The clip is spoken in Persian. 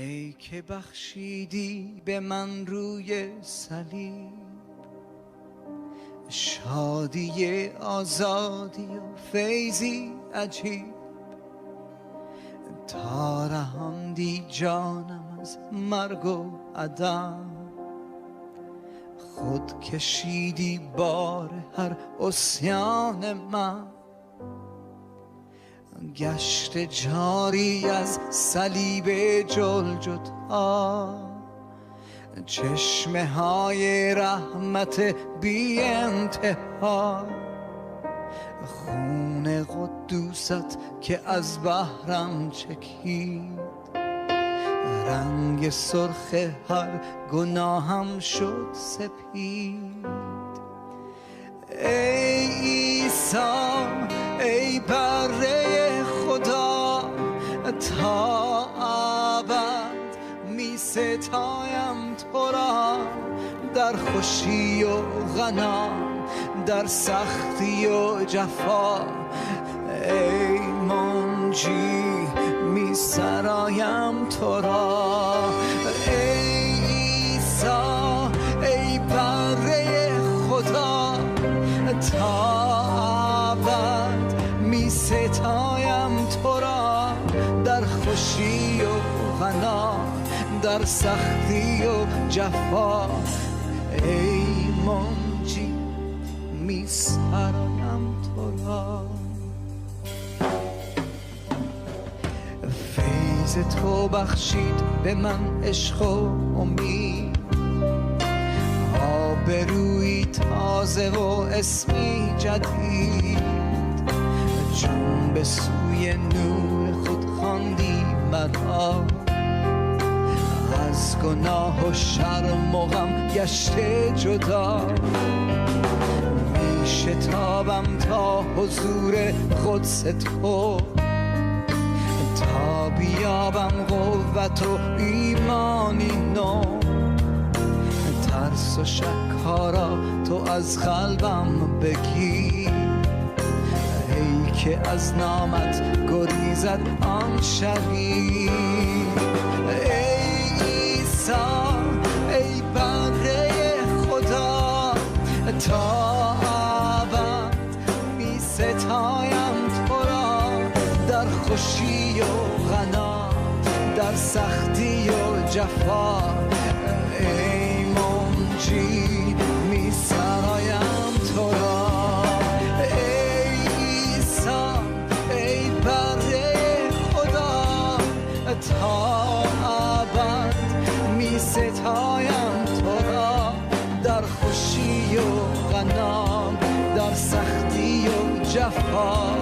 ای که بخشیدی به من روی صلیب شادی آزادی و فیضی عجیب، تا رهاندی جانم از مرگ و عدم، خود کشیدی بار هر عصیان من، گشت جاری از صلیب جلجتا چشمه های رحمت بی انتها، خون قدوست که از بحرم چکید، رنگ سرخ هر گناهم شد سپید. ای عیسی ای بره خدا، تا ابد می ستایم تو را، در خوشی و غنا، در سختی و جفا، ای منجی می سرایم تو را. ای عیسی ای بره خدا، تا ابد می ستایم تو را، در خوشی و غنا، در سختی و جفا، ای منجی می سرایم تو را. فیض تو بخشید به من عشق و امید، آبرویی تازه و اسمی جدید، چون به سوی نور خود خواندی مرا، از گناه و شرم و غم گشته جدا، می شتابم تا حضور قدس تو، تا بیابم قوت و ایمانی نو، ترس و شک ها را تو از قلبم بگیر، ای که از نامت گریزد آن شریر. ای عیسی ای بره خدا، تا ابد می ستایم تو را، در خوشی و غنا، در سختی و جفا، ای منجی می سرایم تو را. ای عیسی ای بره خدا، تا ابد می ستایم تو را، در خوشی و غنا، در سختی و جفا،